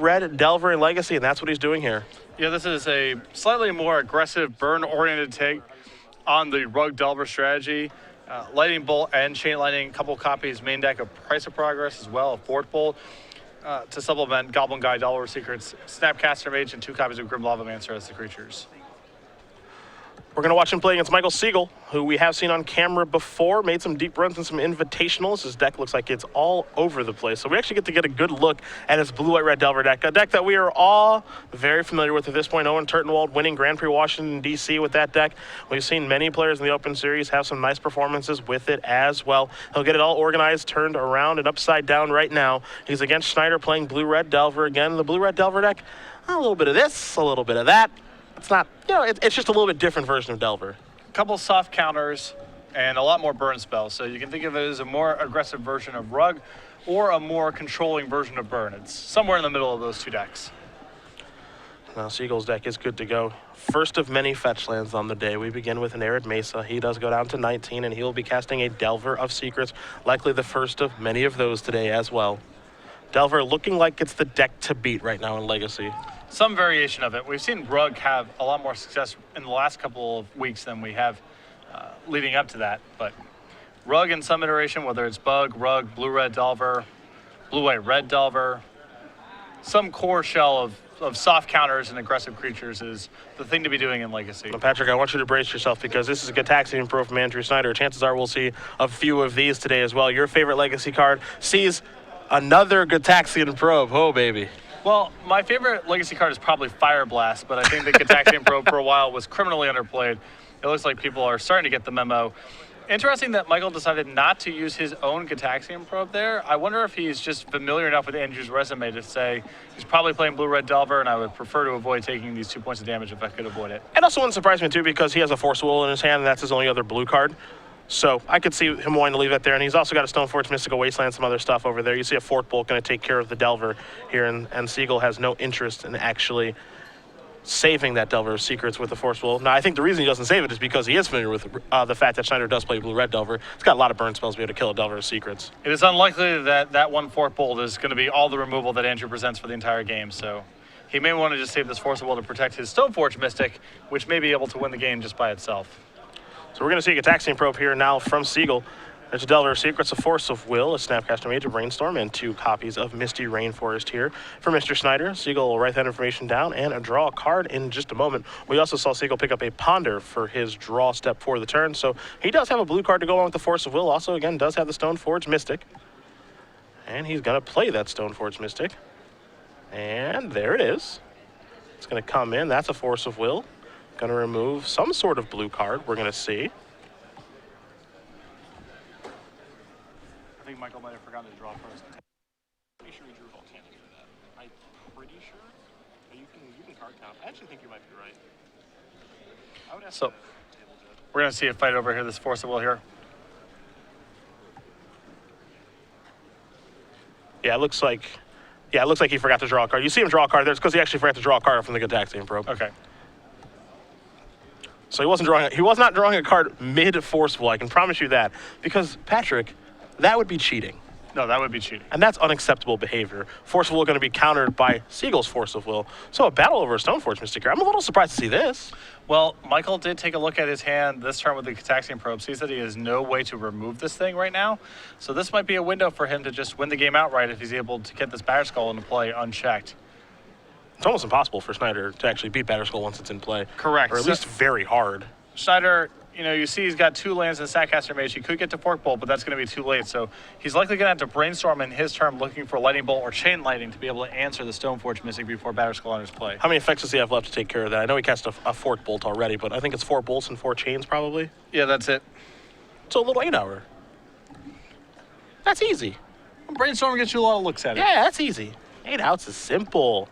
blue-red Delver in Legacy, and that's what he's doing here. Yeah, this is a slightly more aggressive burn-oriented take on the Rug Delver strategy. Lightning Bolt and Chain Lightning, a couple copies, main deck of Price of Progress as well, a Fort Bolt to supplement Goblin Guy, Delver Secrets, Snapcaster Mage, and 2 copies of Grim Lavamancer as the creatures. We're going to watch him play against Michael Segal, who we have seen on camera before, made some deep runs and some invitationals. His deck looks like it's all over the place. So we actually get to get a good look at his blue-white-red Delver deck, a deck that we are all very familiar with at this point. Owen Turtenwald winning Grand Prix Washington, D.C. with that deck. We've seen many players in the Open Series have some nice performances with it as well. He'll get it all organized, turned around, and upside down right now. He's against Schneider playing blue-red Delver again. The blue-red Delver deck, a little bit of this, a little bit of that. It's not, it's just a little bit different version of Delver. A couple soft counters and a lot more burn spells. So you can think of it as a more aggressive version of Rug or a more controlling version of Burn. It's somewhere in the middle of those 2 decks. Now Segal's deck is good to go. First of many fetch lands on the day. We begin with an Arid Mesa. He does go down to 19, and he will be casting a Delver of Secrets, likely the first of many of those today as well. Delver looking like it's the deck to beat right now in Legacy. Some variation of it. We've seen Rug have a lot more success in the last couple of weeks than we have leading up to that. But Rug in some iteration, whether it's Bug, Rug, Blue-Red Delver, Blue-White-Red Delver, some core shell of soft counters and aggressive creatures is the thing to be doing in Legacy. Well, Patrick, I want you to brace yourself because this is a Gataxian Pro from Andrew Snyder. Chances are we'll see a few of these today as well. Your favorite Legacy card sees another Gataxian Probe. Oh, baby. Well, my favorite Legacy card is probably Fire Blast, but I think the Gataxian Probe for a while was criminally underplayed. It looks like people are starting to get the memo. Interesting that Michael decided not to use his own Gataxian Probe there. I wonder if he's just familiar enough with Andrew's resume to say he's probably playing Blue-Red Delver, and I would prefer to avoid taking these 2 points of damage if I could avoid it. It also wouldn't surprise me, too, because he has a Force Will in his hand, and that's his only other blue card. So I could see him wanting to leave that there. And he's also got a Stoneforge Mystical Wasteland, some other stuff over there. You see a Fort Bolt going to take care of the Delver here, and Segal has no interest in actually saving that Delver of Secrets with the Force Will. Now, I think the reason he doesn't save it is because he is familiar with the fact that Schneider does play blue-red Delver. He's got a lot of burn spells to be able to kill a Delver of Secrets. It is unlikely that that one Fort Bolt is going to be all the removal that Andrew presents for the entire game, so he may want to just save this Force Will to protect his Stoneforge Mystic, which may be able to win the game just by itself. So we're going to see a Gataxian Probe here now from Segal. There's a Delver of Secrets, a Force of Will, a Snapcaster Mage, a Brainstorm, and 2 copies of Misty Rainforest here for Mr. Schneider. Segal will write that information down and draw a card in just a moment. We also saw Segal pick up a Ponder for his draw step for the turn, so he does have a blue card to go along with the Force of Will. Also, again, does have the Stoneforge Mystic. And he's going to play that Stoneforge Mystic. And there it is. It's going to come in. That's a Force of Will. Going to remove some sort of blue card. We're going to see. I think Michael might have forgotten to draw first. Pretty sure he drew Volcanic for that. I'm pretty sure. But you can card count. I actually think you might be right. I would ask so we're going to see a fight over here, this Force of Will here. Yeah, it looks like he forgot to draw a card. You see him draw a card there. It's because he actually forgot to draw a card from the Gataxian Probe. Okay. So he was not drawing a card mid-Forceful, I can promise you that. Because, Patrick, that would be cheating. No, that would be cheating. And that's unacceptable behavior. Force of Will going to be countered by Segal's Force of Will. So a battle over a Stoneforge Mystic here. I'm a little surprised to see this. Well, Michael did take a look at his hand this turn with the Gataxian Probe, sees that he has no way to remove this thing right now. So this might be a window for him to just win the game outright if he's able to get this Batterskull into play unchecked. It's almost impossible for Schneider to actually beat Batterskull once it's in play. Correct. Or at least very hard. Schneider, you see he's got 2 lands in Snapcaster Mage. He could get to Fork Bolt, but that's going to be too late. So he's likely going to have to brainstorm in his turn looking for Lightning Bolt or Chain Lightning to be able to answer the Stoneforge Mystic before Batterskull enters play. How many effects does he have left to take care of that? I know he cast a Fort Bolt already, but I think it's 4 bolts and 4 chains probably. Yeah, that's it. So a little 8-hour. That's easy. Brainstorm gets you a lot of looks at it. Yeah, that's easy. 8 outs is simple.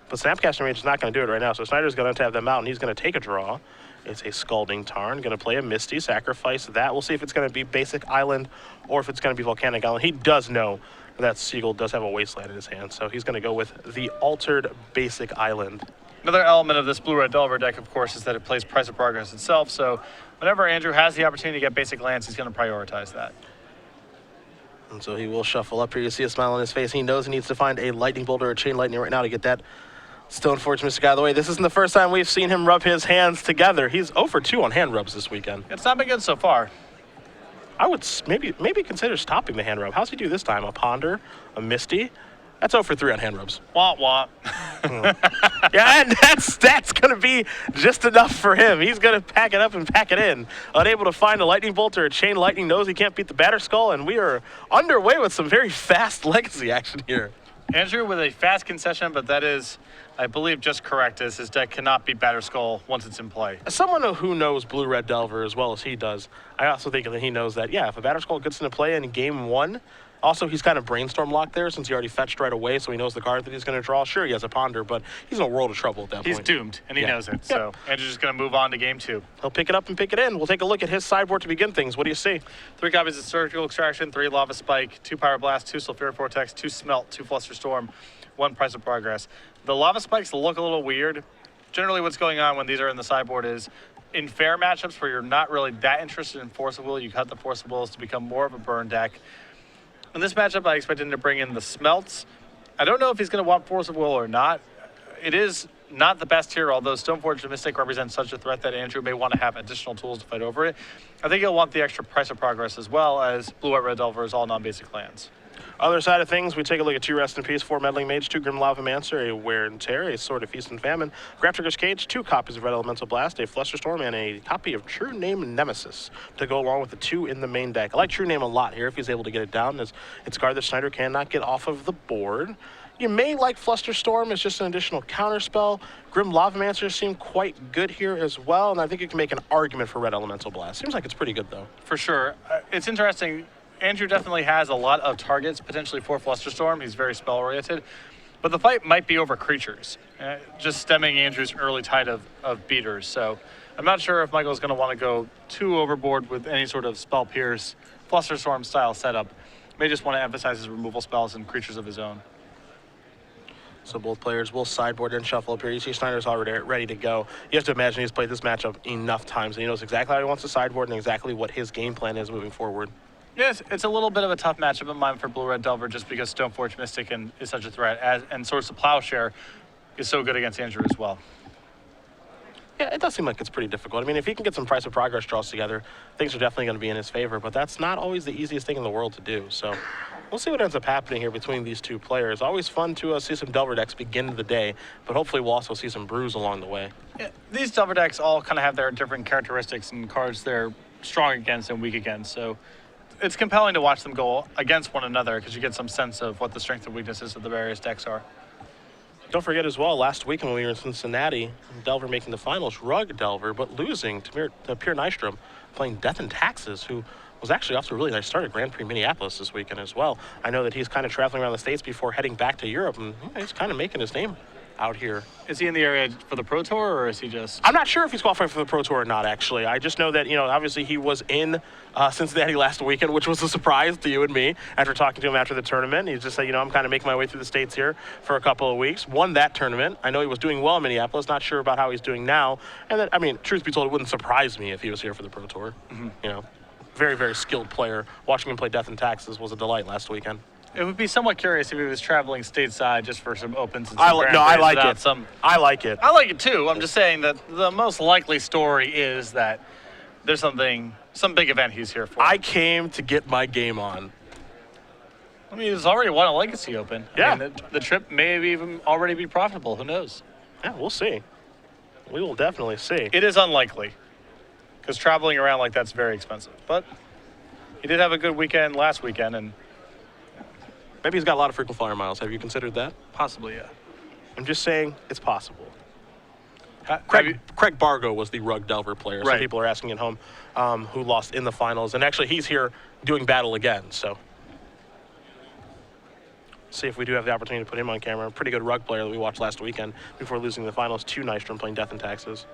But Snapcaster Mage is not going to do it right now, so Snyder's going to have them out, and he's going to take a draw. It's a Scalding Tarn, going to play a Misty, sacrifice that. We'll see if it's going to be Basic Island or if it's going to be Volcanic Island. He does know that Segal does have a Wasteland in his hand, so he's going to go with the Altered Basic Island. Another element of this Blue-Red Delver deck, of course, is that it plays Price of Progress itself, so whenever Andrew has the opportunity to get basic lands, he's going to prioritize that. And so he will shuffle up here. You see a smile on his face. He knows he needs to find a lightning bolt or a chain lightning right now to get that Stone Forge Mystic out of the way. This isn't the first time we've seen him rub his hands together. He's 0 for 2 on hand rubs this weekend. It's not been good so far. I would maybe consider stopping the hand rub. How's he do this time? A Ponder, a Misty? That's 0 for 3 on hand rubs. Wah, wah. Yeah, and that's going to be just enough for him. He's going to pack it up and pack it in. Unable to find a lightning bolt or a chain lightning, knows he can't beat the batter skull, and we are underway with some very fast legacy action here. Andrew with a fast concession, but that is, I believe, just correct, as his deck cannot beat Batter Skull once it's in play. As someone who knows Blue-Red Delver as well as he does, I also think that he knows that, yeah, if a Batter Skull gets into play in game 1, also he's kind of brainstorm locked there since he already fetched right away, so he knows the card that he's going to draw. Sure, he has a Ponder, but he's in a world of trouble at that point. He's doomed, and he knows it, so Andrew's just going to move on to game 2. He'll pick it up and pick it in. We'll take a look at his sideboard to begin things. What do you see? 3 copies of Surgical Extraction, 3 Lava Spike, 2 Pyro Blast, 2 Sulfuric Vortex, 2 Smelt, 2 Flusterstorm, 1 Price of Progress. The Lava Spikes look a little weird. Generally what's going on when these are in the sideboard is in fair matchups where you're not really that interested in Force of Will, you cut the Force of Wills to become more of a burn deck. In this matchup, I expect him to bring in the Smelts. I don't know if he's going to want Force of Will or not. It is not the best here, although Stoneforge Mystic represents such a threat that Andrew may want to have additional tools to fight over it. I think he'll want the extra Price of Progress as well, as Blue-White-Red Delver is all non-basic lands. Other side of things, we take a look at 2 Rest in Peace, 4 Meddling Mage, 2 Grim Lavamancer, a Wear and Tear, a Sword of Feast and Famine, Graftrigger's Cage, 2 copies of Red Elemental Blast, a Flusterstorm, and a copy of True Name Nemesis to go along with the 2 in the main deck. I like True Name a lot here if he's able to get it down, as it's a card that Schneider cannot get off of the board. You may like Flusterstorm as just an additional counterspell. Grim Lavamancer seem quite good here as well, and I think you can make an argument for Red Elemental Blast. Seems like it's pretty good, though. For sure. It's interesting. Andrew definitely has a lot of targets potentially for Flusterstorm. He's very spell-oriented. But the fight might be over creatures, just stemming Andrew's early tide of beaters. So I'm not sure if Michael's going to want to go too overboard with any sort of Spell Pierce, Flusterstorm style setup. May just want to emphasize his removal spells and creatures of his own. So both players will sideboard and shuffle up here. You see Schneider's already ready to go. You have to imagine he's played this matchup enough times, and he knows exactly how he wants to sideboard and exactly what his game plan is moving forward. Yes, it's a little bit of a tough matchup of mine for Blue-Red Delver just because Stoneforge Mystic is such a threat, and Source of Plowshare is so good against Andrew as well. Yeah, it does seem like it's pretty difficult. I mean, if he can get some Price of Progress draws together, things are definitely going to be in his favor, but that's not always the easiest thing in the world to do. So we'll see what ends up happening here between these 2 players. Always fun to see some Delver decks begin the day, but hopefully we'll also see some brews along the way. Yeah, these Delver decks all kind of have their different characteristics and cards they're strong against and weak against, so it's compelling to watch them go against one another because you get some sense of what the strengths and weaknesses of the various decks are. Don't forget as well, last week when we were in Cincinnati, Delver making the finals, Rug Delver, but losing to Pierre Nystrom, playing Death and Taxes, who was actually off to a really nice start at Grand Prix Minneapolis this weekend as well. I know that he's kind of traveling around the States before heading back to Europe, and he's kind of making his name out here. Is he in the area for the Pro Tour, or is he just... I'm not sure if he's qualified for the Pro Tour or not, actually. I just know that, obviously he was in Cincinnati last weekend, which was a surprise to you and me after talking to him after the tournament. He just said, I'm kind of making my way through the States here for a couple of weeks. Won that tournament. I know he was doing well in Minneapolis. Not sure about how he's doing now. And then, truth be told, it wouldn't surprise me if he was here for the Pro Tour. Mm-hmm. Very, very skilled player. Watching him play Death and Taxes was a delight last weekend. It would be somewhat curious if he was traveling stateside just for some opens and some I like it. I like it. I like it too. I'm just saying that the most likely story is that there's some big event he's here for. I came to get my game on. I mean, he's already won a Legacy Open. Yeah. I mean, the trip may even already be profitable. Who knows? Yeah, we'll see. We will definitely see. It is unlikely because traveling around like that's very expensive. But he did have a good weekend last weekend, and maybe he's got a lot of frequent flyer miles. Have you considered that? Possibly, yeah. I'm just saying it's possible. Craig Bargo was the Rug Delver player. Right. Some people are asking at home who lost in the finals. And actually, he's here doing battle again. So see if we do have the opportunity to put him on camera. A pretty good Rug player that we watched last weekend before losing the finals to Nystrom playing Death and Taxes.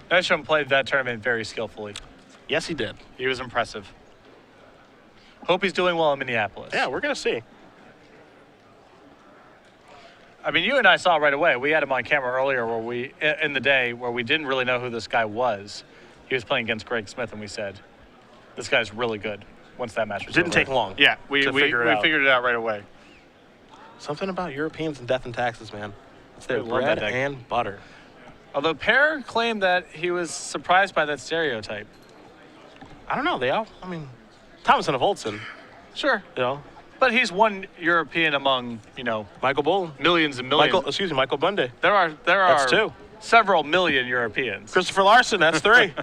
Nystrom played that tournament very skillfully. Yes, he did. He was impressive. Hope he's doing well in Minneapolis. Yeah, we're going to see. I mean, you and I saw right away. We had him on camera earlier in the day where we didn't really know who this guy was. He was playing against Greg Smith, and we said, this guy's really good. once that match was Didn't over. take long. Yeah, we figure it out. figured it out right away. Something about Europeans and death and taxes, man. It's their We love bread that deck. and butter. Although Pear claimed that he was surprised by that stereotype. I don't know. I mean, Thomason of Olsen, Sure. you know, But he's one European among, Michael Bull. millions and millions. Michael Bundy. There are That's 2. several million Europeans. Christopher Larson, that's 3.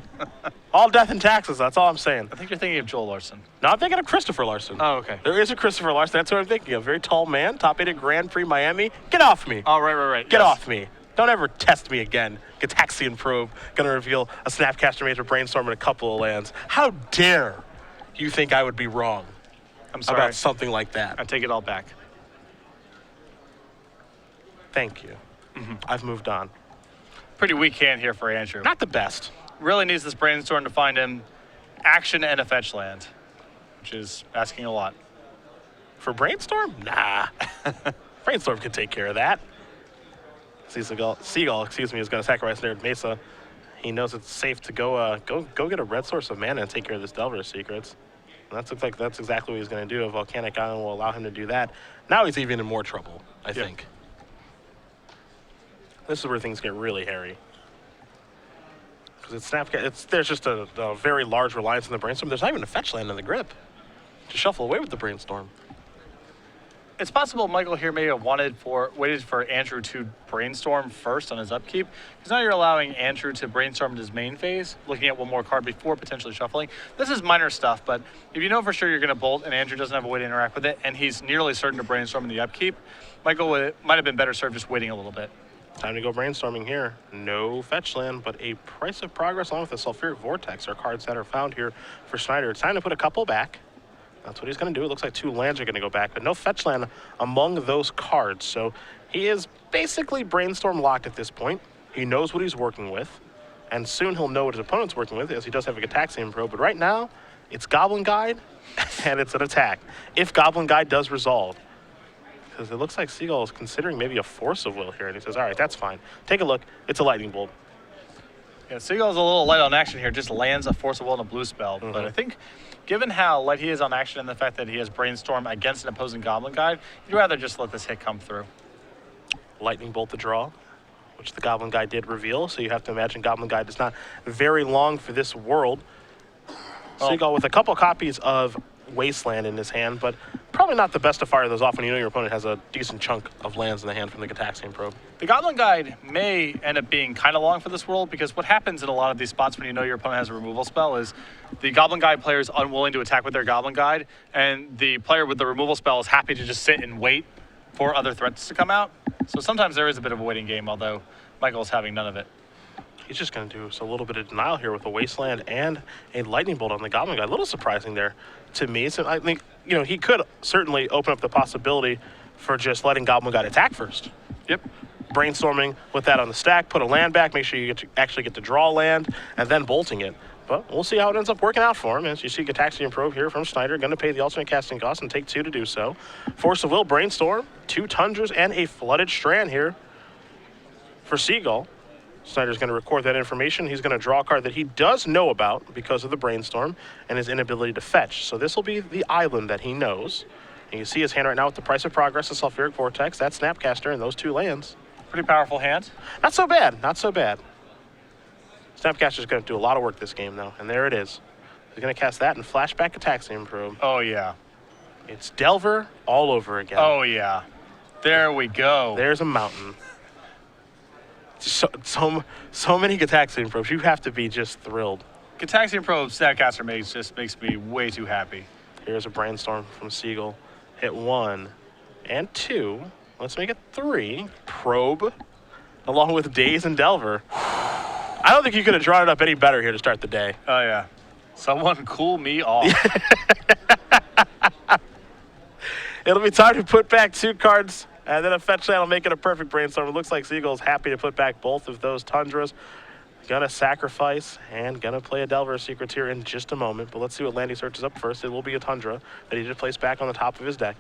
All death and taxes, that's all I'm saying. I think you're thinking of Joel Larson. No, I'm thinking of Christopher Larson. Oh, okay. There is a Christopher Larson, that's what I'm thinking of. Very tall man, top 8 at Grand Prix Miami. Get off me. Oh, right. Get Yes. off me. Don't ever test me again. Gataxian Probe, gonna reveal a Snapcaster Major Brainstorm in a couple of lands. How dare you think I would be wrong I'm sorry. about something like that? I take it all back. Thank you. I've moved on. Pretty weak hand here for Andrew. Not the best. Really needs this brainstorm to find him action and a fetch land, which is asking a lot. For Brainstorm? Nah. Brainstorm can take care of that. Segal, is going to sacrifice Nerd Mesa. He knows it's safe to go get a red source of mana and take care of this Delver Secrets. And that looks like that's exactly what he's going to do. A Volcanic Island will allow him to do that. Now he's even in more trouble, I think. This is where things get really hairy. Because there's just a very large reliance on the Brainstorm. There's not even a fetch land in the grip to shuffle away with the Brainstorm. It's possible Michael here may have waited for Andrew to brainstorm first on his upkeep, because now you're allowing Andrew to brainstorm in his main phase, looking at one more card before potentially shuffling. This is minor stuff, but if you know for sure you're going to bolt and Andrew doesn't have a way to interact with it, and he's nearly certain to brainstorm in the upkeep, Michael might have been better served just waiting a little bit. Time to go brainstorming here. No fetch land, but a Price of Progress along with a Sulfuric Vortex are cards that are found here for Schneider. It's time to put a couple back. That's what he's going to do. It looks like 2 lands are going to go back, but no fetch land among those cards. So he is basically Brainstorm locked at this point. He knows what he's working with, and soon he'll know what his opponent's working with, as he does have a Gataxian Probe. But right now, it's Goblin Guide, and it's an attack. If Goblin Guide does resolve, because it looks like Segal is considering maybe a Force of Will here, and he says, all right, that's fine. Take a look. It's a Lightning Bolt. Yeah, Seagull's a little light on action here, just lands a Force of Will and a blue spell. But I think, given how light he is on action and the fact that he has Brainstorm against an opposing Goblin Guide, you'd rather just let this hit come through. Lightning Bolt the draw, which the Goblin Guide did reveal, so you have to imagine Goblin Guide is not very long for this world. Segal with a couple copies of Wasteland in his hand, but probably not the best to fire those off when you know your opponent has a decent chunk of lands in the hand from the Gataxian Probe. The Goblin Guide may end up being kind of long for this world, because what happens in a lot of these spots when you know your opponent has a removal spell is the Goblin Guide player is unwilling to attack with their Goblin Guide, and the player with the removal spell is happy to just sit and wait for other threats to come out. So sometimes there is a bit of a waiting game, although Michael's having none of it. He's just going to do a little bit of denial here with a Wasteland and a Lightning Bolt on the Goblin Guide. A little surprising there to me. So I think, he could certainly open up the possibility for just letting Goblin Guide attack first. Yep. Brainstorming with that on the stack, put a land back, make sure you actually get to draw land, and then bolting it. But we'll see how it ends up working out for him. As you see, Gataxian Probe here from Schneider, going to pay the alternate casting cost and take 2 to do so. Force of Will, Brainstorm, 2 Tundras, and a Flooded Strand here for Segal. Snyder's going to record that information. He's going to draw a card that he does know about because of the Brainstorm and his inability to fetch. So this will be the island that he knows. And you see his hand right now with the Price of Progress, the Sulfuric Vortex, that Snapcaster, and those 2 lands. Pretty powerful hand. Not so bad. Not so bad. Snapcaster's going to do a lot of work this game, though. And there it is. He's going to cast that and flashback Gataxian Probe. Oh, yeah. It's Delver all over again. Oh, yeah. There we go. There's a mountain. So many Gataxian Probes. You have to be just thrilled. Gataxian Probe Snapcaster makes me way too happy. Here's a Brainstorm from Segal. Hit 1 and 2. Let's make it 3. Probe, along with Daze and Delver. I don't think you could have drawn it up any better here to start the day. Oh, yeah. Someone cool me off. It'll be time to put back 2 cards, and then a fetch land will make it a perfect Brainstorm. It looks like Seagull's happy to put back both of those Tundras. Gonna sacrifice and gonna play a Delver Secrets here in just a moment. But let's see what land he searches up first. It will be a Tundra that he just placed back on the top of his deck.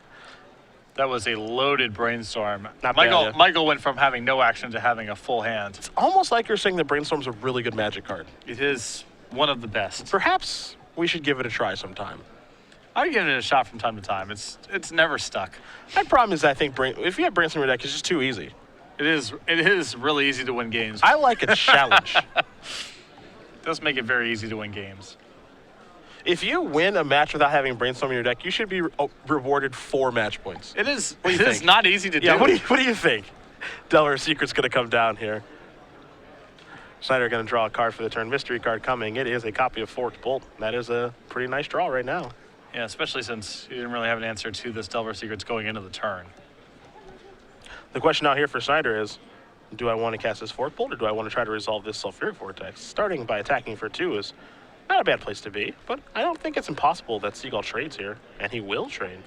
That was a loaded Brainstorm. Not bad, yeah. Michael went from having no action to having a full hand. It's almost like you're saying that Brainstorm's a really good Magic card. It is one of the best. Perhaps we should give it a try sometime. I give it a shot from time to time. It's never stuck. My problem is I think if you have Brainstorm in your deck, it's just too easy. It is really easy to win games. I like a challenge. It does make it very easy to win games. If you win a match without having Brainstorm in your deck, you should be rewarded 4 match points. It is. What do you think? It's not easy to do. Yeah. What do you think? Delver Secret's going to come down here. Schneider going to draw a card for the turn. Mystery card coming. It is a copy of Forked Bolt. That is a pretty nice draw right now. Yeah, especially since you didn't really have an answer to this Delver Secrets going into the turn. The question out here for Schneider is, do I want to cast this Forked Bolt or do I want to try to resolve this Sulfuric Vortex? Starting by attacking for 2 is not a bad place to be, but I don't think it's impossible that Segal trades here, and he will trade.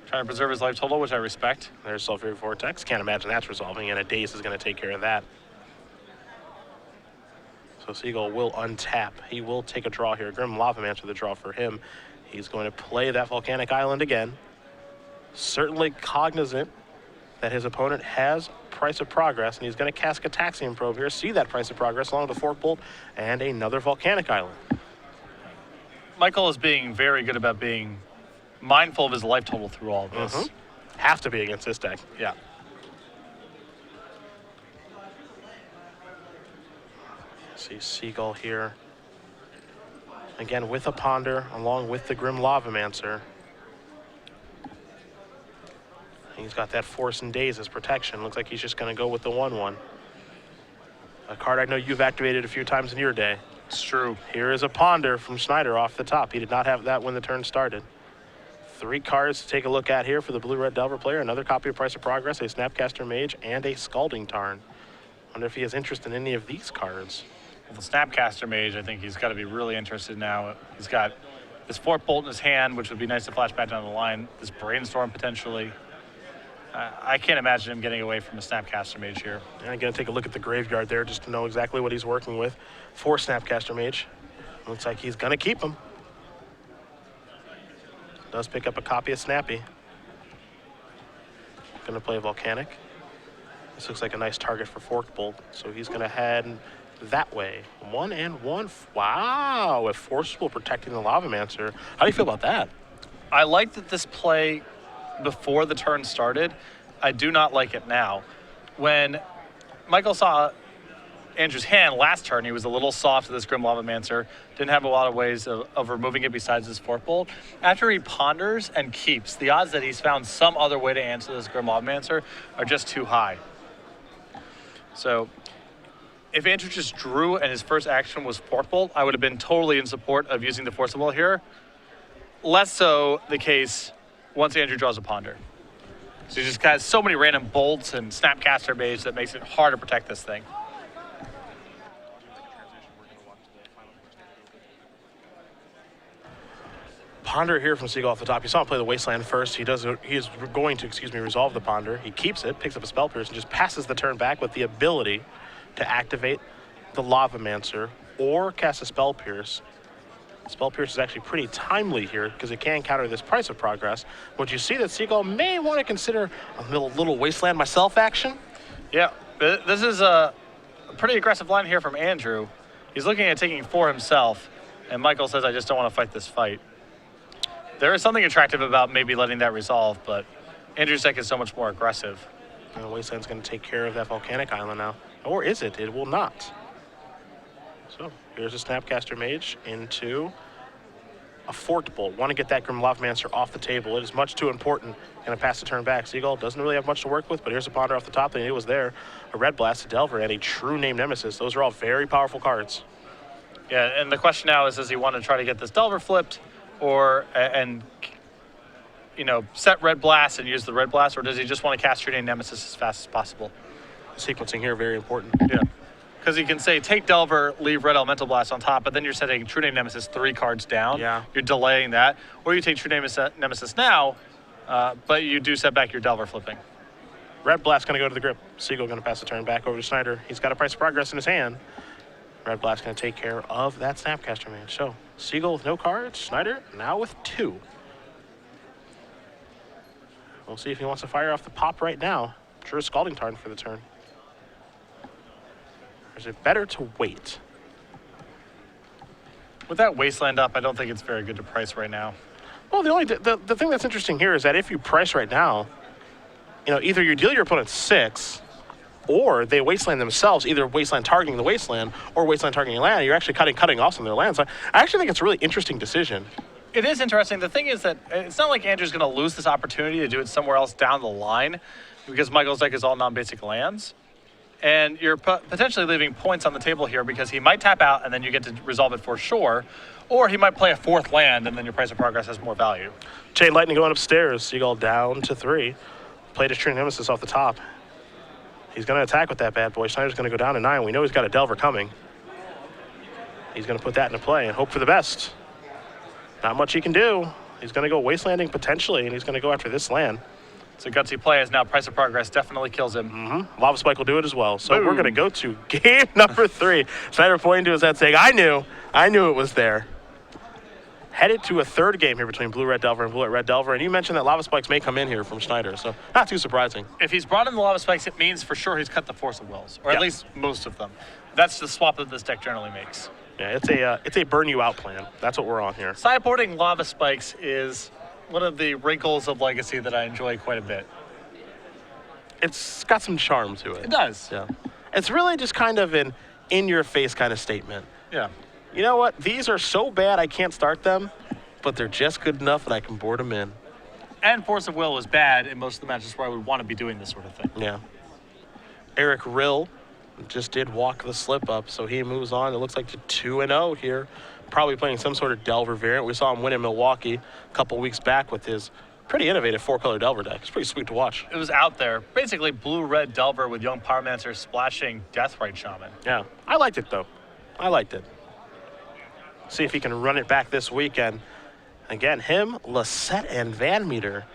Trying to preserve his life total, which I respect. There's Sulfuric Vortex. Can't imagine that's resolving, and a Daze is going to take care of that. So Segal will untap. He will take a draw here. Grim Lavamancer the draw for him. He's going to play that Volcanic Island again. Certainly cognizant that his opponent has Price of Progress, and he's going to cast Gataxian Probe here. See that Price of Progress along with the Forked Bolt and another Volcanic Island. Michael is being very good about being mindful of his life total through all of this. Have to be against this deck. Yeah. See Segal here. Again with a Ponder along with the Grim Lavamancer. He's got that Force and Daze as protection. Looks like he's just going to go with the 1/1. A card I know you've activated a few times in your day. It's true. Here is a Ponder from Schneider off the top. He did not have that when the turn started. 3 cards to take a look at here for the Blue-Red Delver player. Another copy of Price of Progress, a Snapcaster Mage, and a Scalding Tarn. Wonder if he has interest in any of these cards. With the Snapcaster Mage, I think he's got to be really interested now. He's got this Forked Bolt in his hand, which would be nice to flash back down the line. This Brainstorm potentially. I can't imagine him getting away from a Snapcaster Mage here. And I'm going to take a look at the graveyard there just to know exactly what he's working with for Snapcaster Mage. Looks like he's going to keep him. Does pick up a copy of Snappy. Going to play Volcanic. This looks like a nice target for Forked Bolt, so he's going to head that way. 1 and 1. Wow, a Forcible protecting the Lavamancer. How do you feel about that? I like that this play before the turn started. I do not like it now. When Michael saw Andrew's hand last turn, he was a little soft to this Grim Lavamancer. Didn't have a lot of ways of removing it besides his Forked Bolt. After he ponders and keeps, the odds that he's found some other way to answer this Grim Lavamancer are just too high. So if Andrew just drew and his first action was Forked Bolt, I would have been totally in support of using the Forcible here. Less so the case once Andrew draws a Ponder. So he just has so many random bolts and Snapcaster Mage that makes it hard to protect this thing. Ponder here from Segal off the top. You saw him play the Wasteland first. He is going to, resolve the Ponder. He keeps it, picks up a Spell Pierce, and just passes the turn back with the ability to activate the Lavamancer or cast a Spell Pierce. Spell Pierce is actually pretty timely here because it can counter this Price of Progress. Would you see that Segal may want to consider a little Wasteland myself action? Yeah, this is a pretty aggressive line here from Andrew. He's looking at taking 4 himself, and Michael says, I just don't want to fight this fight. There is something attractive about maybe letting that resolve, but Andrew's deck is so much more aggressive. And Wasteland's going to take care of that Volcanic Island now. Or is it? It will not. So here's a Snapcaster Mage into a Forked Bolt. Want to get that Grim Lavamancer off the table. It is much too important. Going to pass the turn back. Segal doesn't really have much to work with, but here's a Ponder off the top that he knew was there. A Red Blast, a Delver, and a True Name Nemesis. Those are all very powerful cards. Yeah, and the question now is, does he want to try to get this Delver flipped or, set Red Blast and use the Red Blast, or does he just want to cast True Name Nemesis as fast as possible? Sequencing here, very important. Yeah. Because he can say, take Delver, leave Red Elemental Blast on top, but then you're setting True Name Nemesis 3 cards down. Yeah. You're delaying that. Or you take True Name Nemesis now, but you do set back your Delver flipping. Red Blast going to go to the grip. Segal going to pass the turn back over to Schneider. He's got a Price of Progress in his hand. Red Blast going to take care of that Snapcaster Mage. So Segal with no cards. Schneider now with 2. We'll see if he wants to fire off the pop right now. Sure, Scalding Tarn for the turn. Or is it better to wait? With that wasteland up, I don't think it's very good to price right now. Well, the thing that's interesting here is that if you price right now, either you deal your opponent 6, or they wasteland themselves, either wasteland targeting the wasteland or wasteland targeting land. You're actually cutting off some of their lands. So I actually think it's a really interesting decision. It is interesting. The thing is that it's not like Andrew's going to lose this opportunity to do it somewhere else down the line, because Michael's deck is all non-basic lands. And you're potentially leaving points on the table here because he might tap out and then you get to resolve it for sure. Or he might play a 4th land and then your price of progress has more value. Chain Lightning going upstairs. Segal down to 3. Played his True Nemesis off the top. He's going to attack with that bad boy. Schneider's going to go down to 9. We know he's got a Delver coming. He's going to put that into play and hope for the best. Not much he can do. He's going to go wastelanding potentially, and he's going to go after this land. It's a gutsy play, as now price of progress definitely kills him. Lava Spike will do it as well. So Boom. We're going to go to game number 3. Schneider pointing to his head saying, I knew it was there. Headed to a 3rd game here between Blue-Red Delver and Blue-Red Delver. And you mentioned that Lava Spikes may come in here from Schneider, so not too surprising. If he's brought in the Lava Spikes, it means for sure he's cut the Force of Wills, or at least most of them. That's the swap that this deck generally makes. Yeah, it's a burn you out plan. That's what we're on here. Sideboarding Lava Spikes is one of the wrinkles of Legacy that I enjoy quite a bit. It's got some charm to it. It does. Yeah. It's really just kind of an in-your-face kind of statement. Yeah. You know what? These are so bad I can't start them, but they're just good enough that I can board them in. And Force of Will is bad in most of the matches where I would want to be doing this sort of thing. Yeah. Eric Rill just did walk the slip up, so he moves on. It looks like to 2-0 here. Probably playing some sort of Delver variant. We saw him win in Milwaukee a couple weeks back with his pretty innovative 4-color Delver deck. It's pretty sweet to watch. It was out there. Basically blue-red Delver with Young Pyromancer splashing Deathrite Shaman. Yeah. I liked it, though. I liked it. See if he can run it back this weekend. Again, him, Lisette, and Van Meter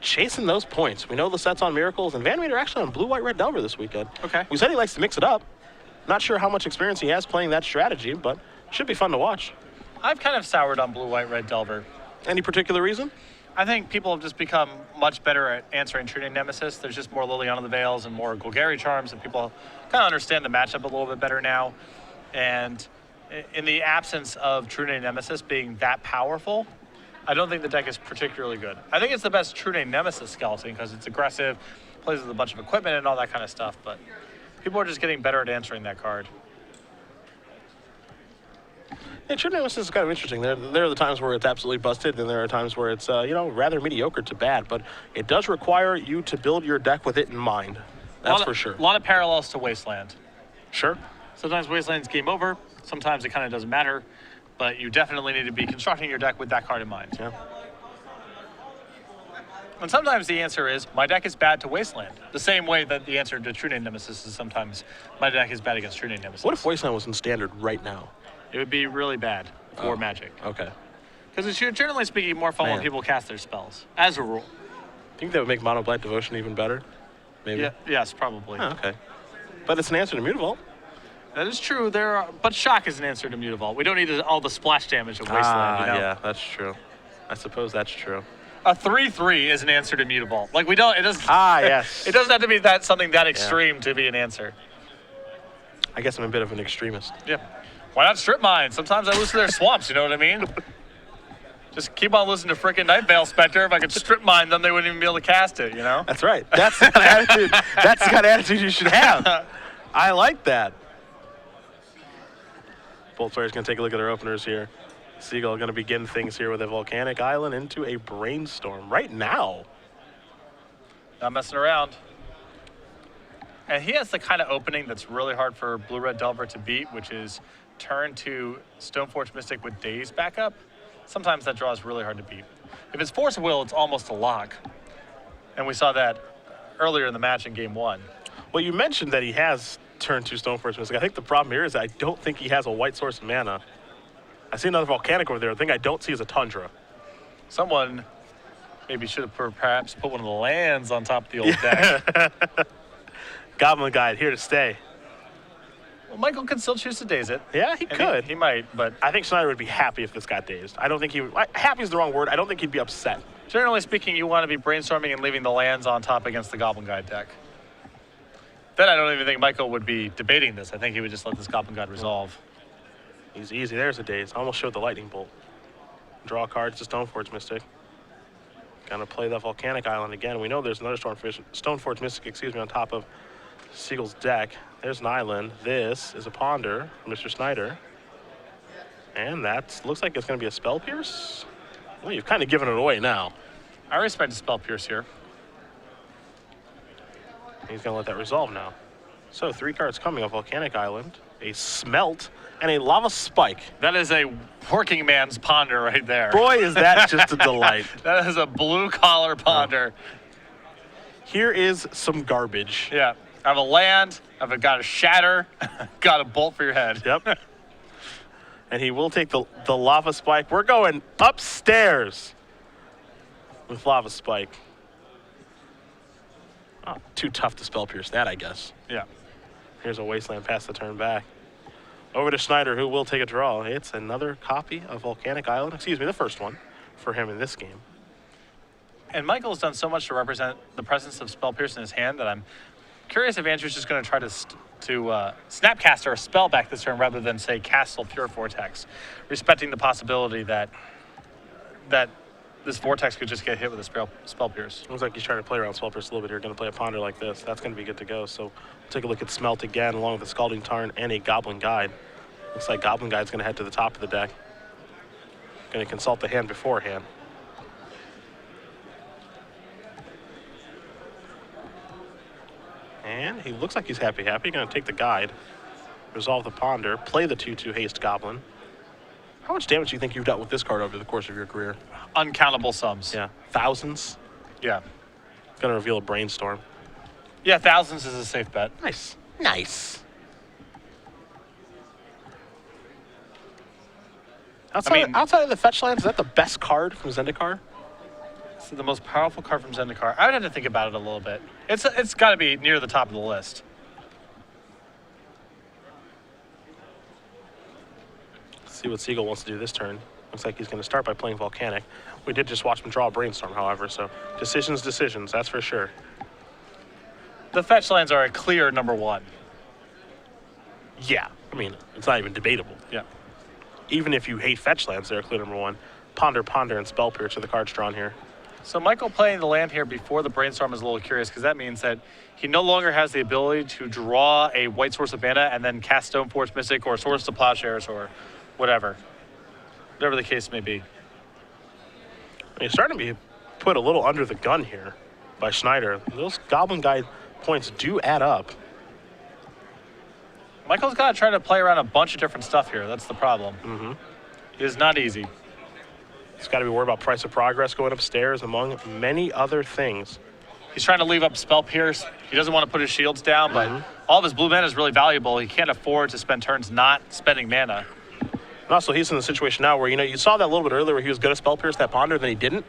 chasing those points. We know Lisette's on Miracles, and Van Meter actually on Blue-White-Red Delver this weekend. Okay. We said he likes to mix it up. Not sure how much experience he has playing that strategy, but should be fun to watch. I've kind of soured on Blue-White-Red Delver. Any particular reason? I think people have just become much better at answering True Name Nemesis. There's just more Liliana of the Veils and more Golgari Charms, and people kind of understand the matchup a little bit better now. And in the absence of True Name Nemesis being that powerful, I don't think the deck is particularly good. I think it's the best True Name Nemesis skeleton because it's aggressive, plays with a bunch of equipment and all that kind of stuff, but people are just getting better at answering that card. Yeah, True Nemesis is kind of interesting. There are the times where it's absolutely busted, and there are times where it's rather mediocre to bad, but it does require you to build your deck with it in mind. That's for sure. A lot of parallels to Wasteland. Sure. Sometimes Wasteland's game over. Sometimes it kind of doesn't matter, but you definitely need to be constructing your deck with that card in mind. Yeah. And sometimes the answer is, my deck is bad to Wasteland. The same way that the answer to True Name Nemesis is sometimes, my deck is bad against True Name Nemesis. What if Wasteland was in Standard right now? It would be really bad for Magic. Okay. Because it's generally speaking more fun when people cast their spells, as a rule. Think that would make Mono Black Devotion even better? Maybe? Yeah, yes, probably. Oh, okay. But it's an answer to Mutavault. That is true. But Shock is an answer to Mutavault. We don't need all the splash damage of Wasteland, you know? Yeah, that's true. I suppose that's true. A 3/3 is an answer to Mutavault. Like, it doesn't... Yes. It doesn't have to be something that extreme to be an answer. I guess I'm a bit of an extremist. Yeah. Why not Strip Mine? Sometimes I lose to their swamps, you know what I mean? Just keep on listening to frickin' Night Veil Spectre. If I could Strip Mine them, they wouldn't even be able to cast it, you know? That's right. That's the kind of attitude. That's the kind of attitude you should have. I like that. Both players going to take a look at their openers here. Segal going to begin things here with a Volcanic Island into a Brainstorm right now. Not messing around. And he has the kind of opening that's really hard for Blue-Red Delver to beat, which is turn to Stoneforge Mystic with Daze backup. Sometimes that draw is really hard to beat. If it's Force of Will, it's almost a lock. And we saw that earlier in the match in Game 1. Well, you mentioned that he has turn 2 Stoneforge Mystic. I think the problem here is that I don't think he has a white source of mana. I see another Volcanic over there. The thing I don't see is a Tundra. Someone maybe should have perhaps put one of the lands on top of the old deck. Goblin Guide here to stay. Well, Michael can still choose to daze it. Yeah, he could. He might, but I think Schneider would be happy if this got dazed. I don't think he would. Happy is the wrong word. I don't think he'd be upset. generally speaking, you want to be brainstorming and leaving the lands on top against the Goblin Guide deck. Then I don't even think Michael would be debating this. I think he would just let this Goblin Guide resolve. Easy, easy. There's a daze. Almost showed the lightning bolt. Draw cards to Stoneforge Mystic. Gonna play the Volcanic Island again. We know there's another Stoneforge Mystic, excuse me, on top of Segal's deck. There's an island. This is a Ponder, Mr. Schneider. And that looks like it's gonna be a Spell Pierce. Well, you've kind of given it away now. I respect a Spell Pierce here. He's gonna let that resolve now. So 3 cards coming, a Volcanic Island, a Smelt, and a Lava Spike. That is a working man's Ponder right there. Boy, is that just a delight. That is a blue-collar Ponder. Here is some garbage. Yeah. I have a land, I've got a Shatter, got a Bolt for your head. Yep. And he will take the Lava Spike. We're going upstairs with Lava Spike. Oh, too tough to Spell Pierce that, I guess. Yeah. Here's a Wasteland past the turn back. Over to Schneider, who will take a draw. It's another copy of Volcanic Island. Excuse me, the first one for him in this game. And Michael's done so much to represent the presence of Spell Pierce in his hand that I'm curious if Andrew's just going to try to Snapcaster a spell back this turn rather than, say, cast Sulfuric Vortex, respecting the possibility that this Vortex could just get hit with a Spell Pierce. Looks like he's trying to play around Spell Pierce a little bit here. Going to play a Ponder like this. That's going to be good to go. So we'll take a look at Smelt again, along with a Scalding Tarn and a Goblin Guide. Looks like Goblin Guide's going to head to the top of the deck. Going to consult the hand beforehand. And he looks like he's happy. Going to take the Guide, resolve the Ponder, play the 2/2 Haste Goblin. How much damage do you think you've dealt with this card over the course of your career? Uncountable sums. Yeah, thousands. Yeah. Going to reveal a Brainstorm. Yeah, thousands is a safe bet. Nice. Nice. Outside of the fetch lands, is that the best card from Zendikar? It's the most powerful card from Zendikar. I would have to think about it a little bit. It's got to be near the top of the list. Let's see what Segal wants to do this turn. Looks like he's going to start by playing Volcanic. We did just watch him draw a Brainstorm, however, so decisions, that's for sure. The fetch lands are a clear number 1. Yeah, I mean, it's not even debatable. Yeah. Even if you hate fetch lands, they're a clear number 1. Ponder, Ponder, and Spell Pierce are the cards drawn here. So Michael playing the land here before the Brainstorm is a little curious because that means that he no longer has the ability to draw a white source of mana and then cast Stoneforge Mystic or Swords to Plowshares or whatever the case may be. He's starting to be put a little under the gun here by Schneider. Those Goblin Guide points do add up. Michael's got to try to play around a bunch of different stuff here. That's the problem. Mm-hmm. It is not easy. He's got to be worried about Price of Progress going upstairs, among many other things. He's trying to leave up Spell Pierce. He doesn't want to put his shields down, but all of his blue mana is really valuable. He can't afford to spend turns not spending mana. And also, he's in the situation now where, you saw that a little bit earlier where he was going to Spell Pierce that Ponder, then he didn't.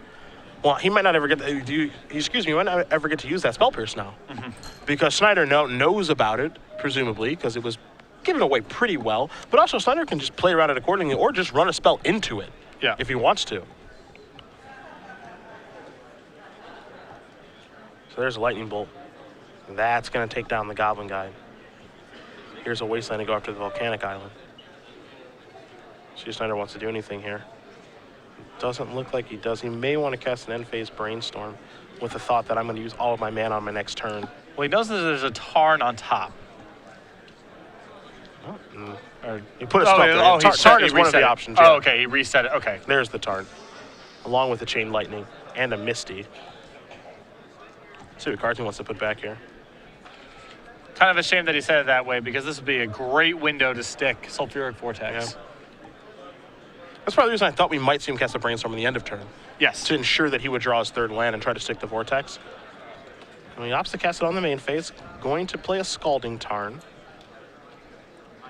Well, he might not ever get to, he might not ever get to use that Spell Pierce now. Mm-hmm. Because Schneider knows about it, presumably, because it was given away pretty well. But also, Schneider can just play around it accordingly or just run a spell into it if he wants to. So there's a Lightning Bolt. That's going to take down the Goblin Guide. Here's a Wasteland to go after the Volcanic Island. See if Schneider wants to do anything here. Doesn't look like he does. He may want to cast an end phase Brainstorm with the thought that I'm going to use all of my mana on my next turn. Well, he knows that there's a Tarn on top. He put a spell there. Tarn is one of the options. Oh, okay, he reset it. Okay. There's the Tarn, along with the Chain Lightning and a Misty. See what cards he wants to put back here. Kind of a shame that he said it that way because this would be a great window to stick Sulfuric Vortex. Yeah. That's probably the reason I thought we might see him cast a Brainstorm in the end of turn. Yes. To ensure that he would draw his third land and try to stick the Vortex. And he opts to cast it on the main phase. Going to play a Scalding Tarn.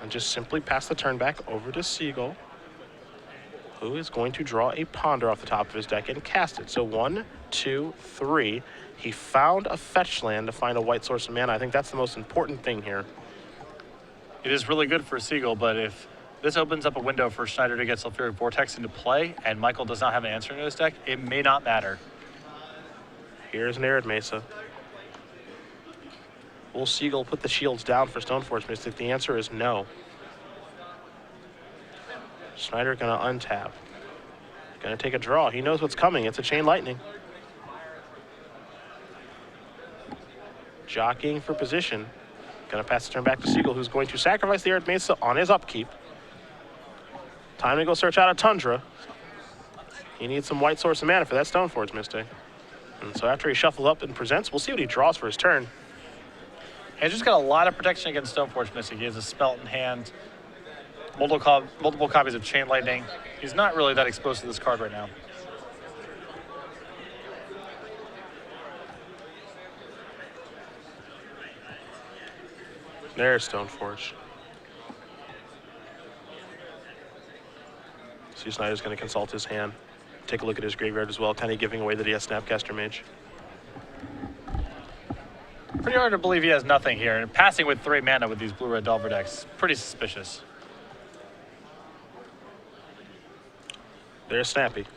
And just simply pass the turn back over to Segal, who is going to draw a Ponder off the top of his deck and cast it. So 1, 2, 3. He found a fetch land to find a white source of mana. I think that's the most important thing here. It is really good for Segal, but if this opens up a window for Schneider to get Sulfuric Vortex into play, and Michael does not have an answer in his deck, it may not matter. Here's an Arid Mesa. Will Segal put the shields down for Stoneforge Mystic? The answer is no. Schneider gonna untap. Gonna take a draw. He knows what's coming. It's a Chain Lightning. Jockeying for position. Gonna pass the turn back to Segal, who's going to sacrifice the Arid Mesa on his upkeep. Time to go search out a Tundra. He needs some white source of mana for that Stoneforge Mystic. And so after he shuffles up and presents, we'll see what he draws for his turn. He's just got a lot of protection against Stoneforge Mystic. He has a Spelt in hand, multiple copies of Chain Lightning. He's not really that exposed to this card right now. There's Stoneforge. See, Snyder's going to consult his hand. Take a look at his graveyard as well, kind of giving away that he has Snapcaster Mage. Pretty hard to believe he has nothing here. And passing with 3 mana with these blue-red Delver decks, pretty suspicious. There's Snappy.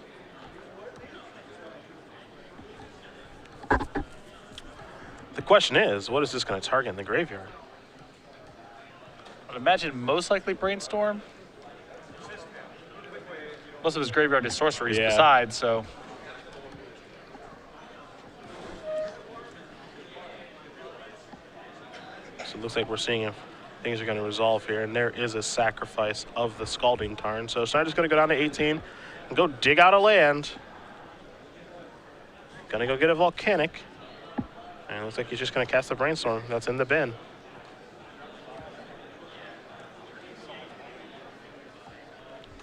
The question is, what is this going to target in the graveyard? I'd imagine most likely Brainstorm. Most of his graveyard is sorceries besides, so. So it looks like we're seeing if things are going to resolve here, and there is a sacrifice of the Scalding Tarn. So Snyder's going to go down to 18 and go dig out a land. Going to go get a Volcanic. And it looks like he's just going to cast the Brainstorm. That's in the bin.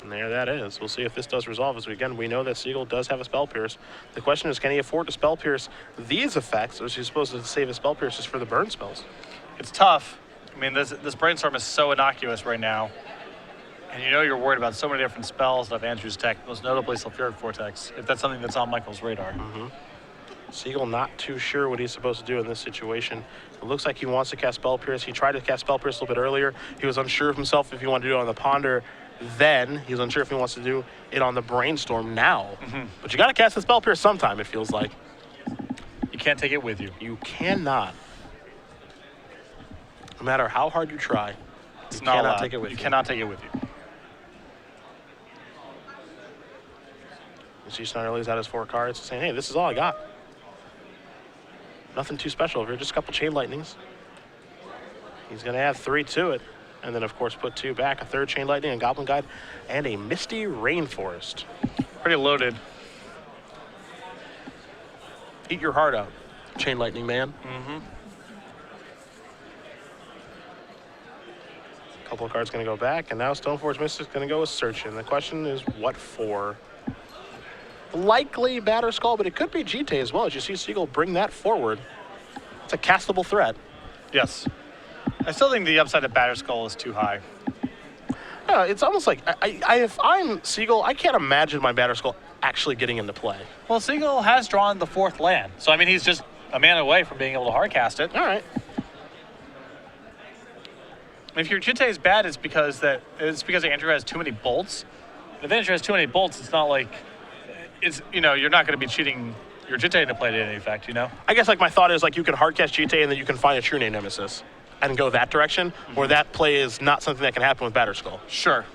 And there that is. We'll see if this does resolve. As we know that Segal does have a Spell Pierce. The question is, can he afford to Spell Pierce these effects, or is he supposed to save his Spell Pierces for the burn spells? It's tough. I mean, this Brainstorm is so innocuous right now. And you know you're worried about so many different spells that have Andrew's deck, most notably Sulfuric Vortex, if that's something that's on Michael's radar. Segal not too sure what he's supposed to do in this situation. It looks like he wants to cast Spell Pierce. He tried to cast Spell Pierce a little bit earlier. He was unsure of himself if he wanted to do it on the Ponder then. He was unsure if he wants to do it on the Brainstorm now. But you got to cast the Spell Pierce sometime, it feels like. You can't take it with you. You cannot. No matter how hard you try, you cannot take it with you. You cannot take it with you. You see Schneider lays out his 4 cards, saying, hey, this is all I got. Nothing too special over here, just a couple Chain Lightnings. He's going to add 3 to it. And then, of course, put 2 back, a 3rd Chain Lightning, a Goblin Guide, and a Misty Rainforest. Pretty loaded. Eat your heart out, Chain Lightning man. A couple of cards going to go back, and now Stoneforge Mystic's going to go with Searchin'. The question is, what for? Likely Batterskull, but it could be GT as well, as you see Segal bring that forward. It's a castable threat. Yes. I still think the upside of Batterskull is too high. It's almost like, if I'm Segal, I can't imagine my Batterskull actually getting into play. Well, Segal has drawn the 4th land. So, I mean, he's just a mana away from being able to hardcast it. All right. If your Jite is bad, it's because Andrew has too many bolts. If Andrew has too many bolts, it's not like, you're not going to be cheating your Jite into play to any effect, you know? I guess, like, my thought is, like, you can hardcast GT and then you can find a True Name Nemesis and go that direction, where that play is not something that can happen with Batterskull. Sure.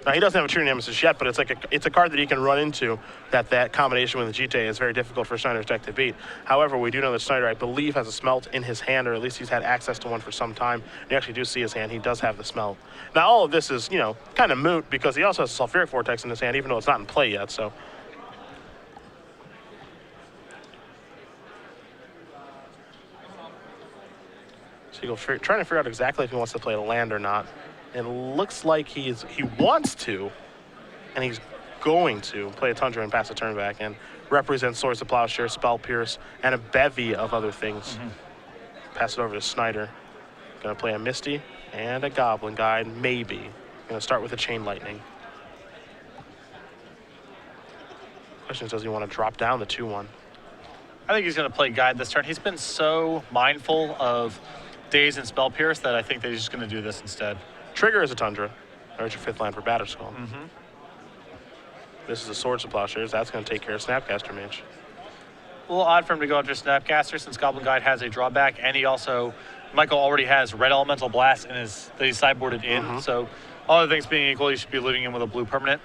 Now, he doesn't have a True Nemesis yet, but it's like it's a card that he can run into that combination with the GT is very difficult for Schneider's deck to beat. However, we do know that Schneider, I believe, has a Smelt in his hand, or at least he's had access to one for some time. You actually do see his hand. He does have the Smelt. Now, all of this is, kind of moot because he also has a Sulfuric Vortex in his hand, even though it's not in play yet, so. Segal trying to figure out exactly if he wants to play a land or not. It looks like he wants to, and he's going to play a Tundra and pass a turn back and represent Swords of Plowshare, Spell Pierce, and a bevy of other things. Pass it over to Schneider. Gonna play a Misty and a Goblin Guide, maybe. Gonna start with a Chain Lightning. Question is, does he want to drop down the 2/1? I think he's going to play Guide this turn. He's been so mindful of Daze and Spell Pierce that I think that he's just going to do this instead. Trigger is a Tundra. There's your 5th land for Batterskull. This is a Swords of Plowshares. That's going to take care of Snapcaster Mage. A little odd for him to go after Snapcaster since Goblin Guide has a drawback, and Michael already has Red Elemental Blast that he's sideboarded in, so All other things being equal, you should be leaving in with a blue permanent.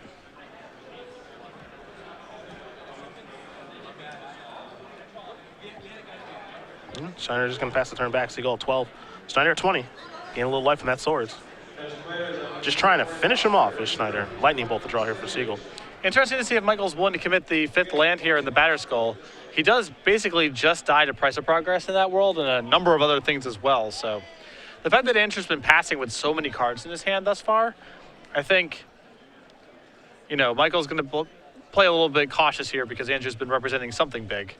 Schneider just going to pass the turn back. Segal 12. Schneider at 20. Gain a little life from that swords. Just trying to finish him off is Schneider. Lightning bolt to draw here for Segal. Interesting to see if Michael's willing to commit the 5th land here in the Batter Skull. He does basically just die to Price of Progress in that world and a number of other things as well. So the fact that Andrew's been passing with so many cards in his hand thus far, I think, you know, Michael's going to play a little bit cautious here because Andrew's been representing something big.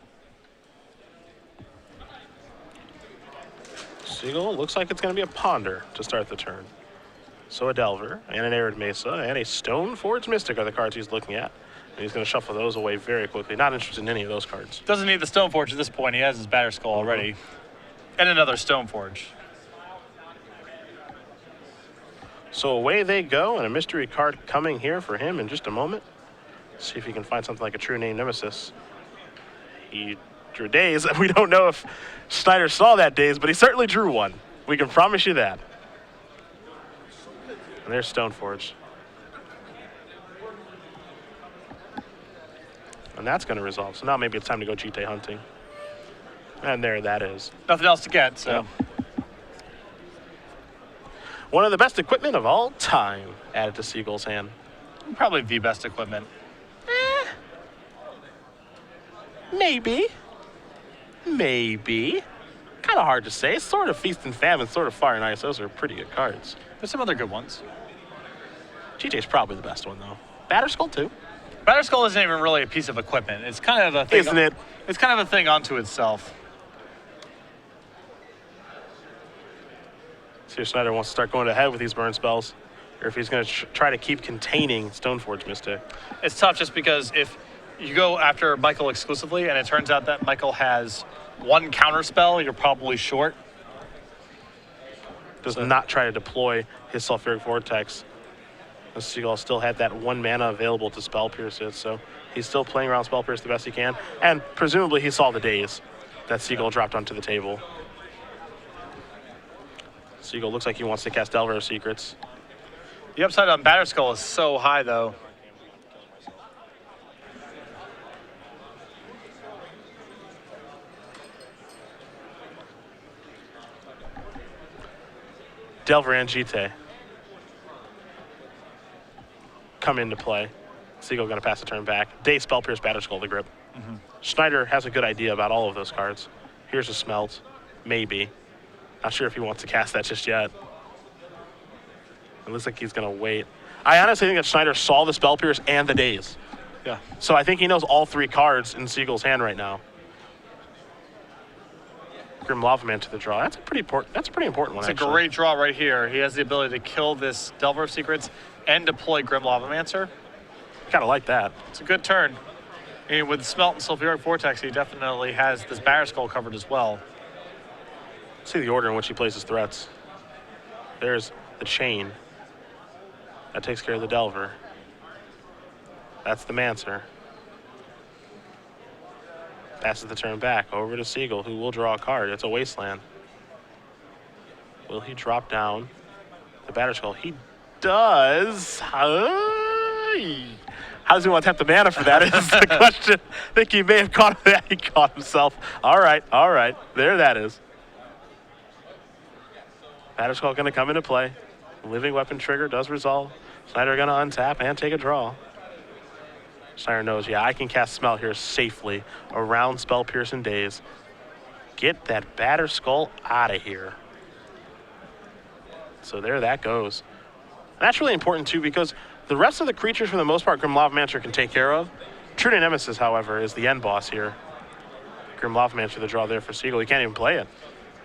Segal looks like it's going to be a Ponder to start the turn. So a Delver and an Arid Mesa and a Stoneforge Mystic are the cards he's looking at. And he's going to shuffle those away very quickly. Not interested in any of those cards. Doesn't need the Stoneforge at this point. He has his Batter Skull already. And another Stoneforge. So away they go, and a mystery card coming here for him in just a moment. See if he can find something like a True Name Nemesis. He drew Daze. We don't know if Schneider saw that Daze, but he certainly drew one. We can promise you that. And there's Stoneforge. And that's going to resolve. So now maybe it's time to go GT hunting. And there that is. Nothing else to get, so. Yep. One of the best equipment of all time added to Segal's hand. Probably the best equipment. Maybe. Maybe. Kind of hard to say. Sort of Feast and Famine, sort of Fire and Ice. Those are pretty good cards. There's some other good ones. GT's probably the best one, though. Batter Skull, too. Batter Skull isn't even really a piece of equipment. It's kind of a thing. Isn't it? It's kind of a thing unto itself. See if Schneider wants to start going ahead with these burn spells, or if he's going to try to keep containing Stoneforge Mystic. It's tough just because if you go after Michael exclusively and it turns out that Michael has one counter spell, you're probably short. Does not try to deploy his Sulfuric Vortex. Segal still had that 1 mana available to Spell Pierce it, so he's still playing around Spell Pierce the best he can. And presumably he saw the Daze that Segal dropped onto the table. Segal looks like he wants to cast Delver of Secrets. The upside on Batter Skull is so high, though. Delver and GT come into play. Segal going to pass the turn back. Day, Spell Pierce, Batter Skull to grip. Schneider has a good idea about all of those cards. Here's a Smelt. Maybe. Not sure if he wants to cast that just yet. It looks like he's going to wait. I honestly think that Schneider saw the Spell Pierce and the Daze. Yeah. So I think he knows all 3 cards in Segal's hand right now. Grim Lava Man to the draw. That's a pretty important one, It's actually. a great draw right here. He has the ability to kill this Delver of Secrets and deploy Grim Lavamancer. Kind of like that. It's a good turn. And with Smelt and Sulfuric Vortex, he definitely has this Batter Skull covered as well. See the order in which he places threats. There's the Chain. That takes care of the Delver. That's the Mancer. Passes the turn back over to Segal, who will draw a card. It's a Wasteland. Will he drop down the Batter Skull? He does. How does he want to tap the mana for that is the question. I think he may have caught that. He caught himself. All right. There that is. Batter Skull going to come into play. Living Weapon trigger does resolve. Schneider going to untap and take a draw. Schneider knows, yeah, I can cast Smelt here safely around Spell Pierce and Daze. Get that Batter Skull out of here. So there that goes. And that's really important, too, because the rest of the creatures, for the most part, Grim Lavamancer can take care of. True Nemesis, however, is the end boss here. Grim Lavamancer, the draw there for Segal. He can't even play it.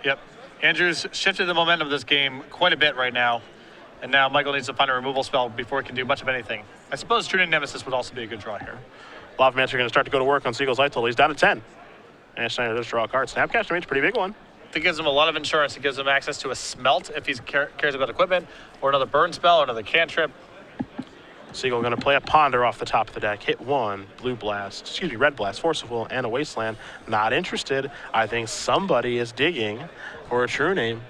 Yep. Andrew's shifted the momentum of this game quite a bit right now. And now Michael needs to find a removal spell before he can do much of anything. I suppose True Nemesis would also be a good draw here. Lavamancer going to start to go to work on Segal's Light Total. He's down to 10. And Schneider does draw a card. Snapcaster Range, pretty big one. That gives him a lot of insurance. It gives him access to a Smelt if he cares about equipment, or another burn spell, or another cantrip. Segal going to play a Ponder off the top of the deck. Hit 1, Red Blast, Force of Will, and a Wasteland. Not interested. I think somebody is digging for a True Name.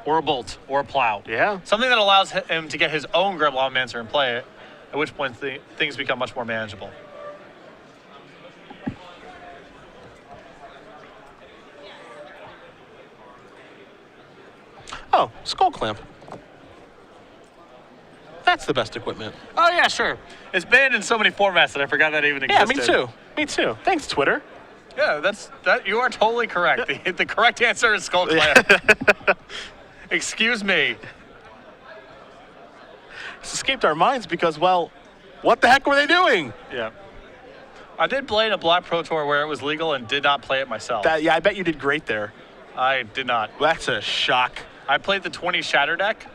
or a bolt, or a plow. Yeah. Something that allows him to get his own Grim Lavamancer and play it, at which point things become much more manageable. Oh, Skull Clamp. That's the best equipment. Oh, yeah, sure. It's banned in so many formats that I forgot that even Yeah, existed. me too. Me too. Thanks, Twitter. Yeah, you are totally correct. The correct answer is Skull Clamp. Excuse me. It's escaped our minds because, well, what the heck were they doing? Yeah. I did play in a Black Pro Tour where it was legal and did not play it myself. Yeah, I bet you did great there. I did not. That's a shock. I played the 20 Shatter deck.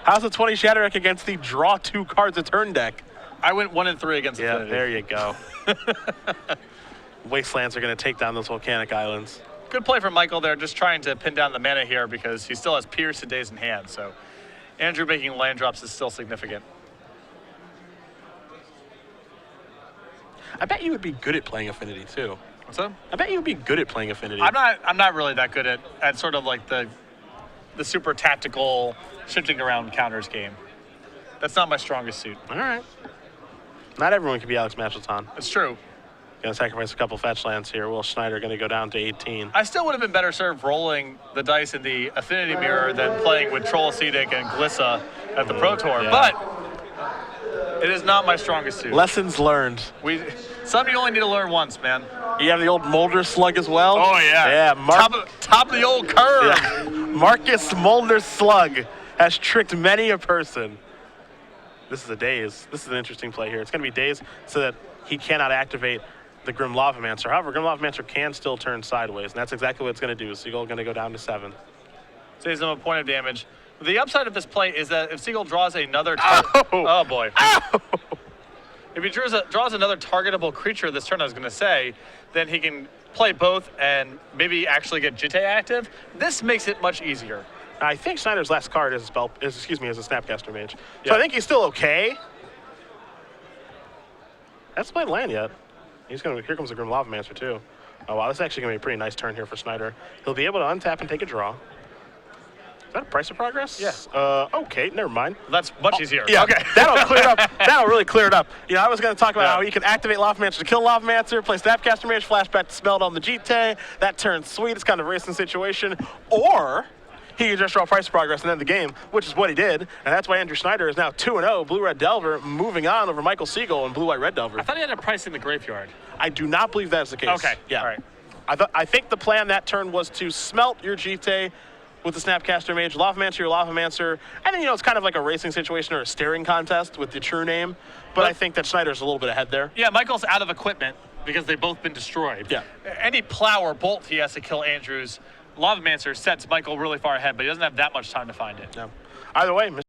How's the 20 Shatter deck against the draw 2 cards a turn deck? I went 1-3 against Yeah, Affinity. there you go. Wastelands are going to take down those volcanic islands. Good play from Michael there, just trying to pin down the mana here because he still has Pierce and Days in hand. So Andrew making land drops is still significant. I bet you would be good at playing Affinity too. What's up? I bet you would be good at playing Affinity. I'm not really that good at sort of like the super tactical shifting around counters game. That's not my strongest suit. All right. Not everyone can be Alex Machelton. It's true. Going to sacrifice a couple fetch lands here. Will Schneider going to go down to 18. I still would have been better served rolling the dice in the Affinity Mirror than playing with Troll Acetic and Glissa at the Pro Tour. Yeah. But it is not my strongest suit. Lessons learned. Some you only need to learn once, man. You have the old Molder Slug as well? Oh, yeah. Yeah, top of the old curve. Yeah. Marcus Molder Slug has tricked many a person. This is a Daze. This is an interesting play here. It's going to be Daze so that he cannot activate the Grim Lavamancer. However, Grim Lavamancer can still turn sideways, and that's exactly what it's going to do. Segal going to go down to 7. Saves him a point of damage. The upside of this play is that if Segal draws another Oh boy. Ow! If he draws another targetable creature this turn, I was going to say, then he can play both and maybe actually get Jitte active. This makes it much easier. I think Schneider's last card is a Snapcaster Mage. So Yeah. I think he's still okay. Hasn't played land yet. Here comes the Grim Lavamancer too. Oh wow, this is actually gonna be a pretty nice turn here for Schneider. He'll be able to untap and take a draw. Is that a Price of Progress? Yeah. Okay, never mind. That's much easier. Yeah, Okay. That'll clear it up. That'll really clear it up. You know, I was going to talk about how you can activate Lavamancer to kill Lavamancer, play Snapcaster Mage, flashback to Smelled on the Jitte. That turns sweet. It's kind of a racing situation. Or he can just draw Price of Progress and end the game, which is what he did. And that's why Andrew Schneider is now 2-0. Blue-Red Delver moving on over Michael Segal and Blue-White-Red Delver. I thought he had a price in the graveyard. I do not believe that is the case. Okay. Yeah. All right. I think the plan that turn was to smelt your Jitte with the Snapcaster Mage, Lavamancer your Lavamancer, and then, you know, it's kind of like a racing situation or a staring contest with the true name. But I think that Schneider's a little bit ahead there. Yeah, Michael's out of equipment because they've both been destroyed. Yeah. Any plow or bolt he has to kill Andrews, Lavamancer sets Michael really far ahead, but he doesn't have that much time to find it. No. Either way,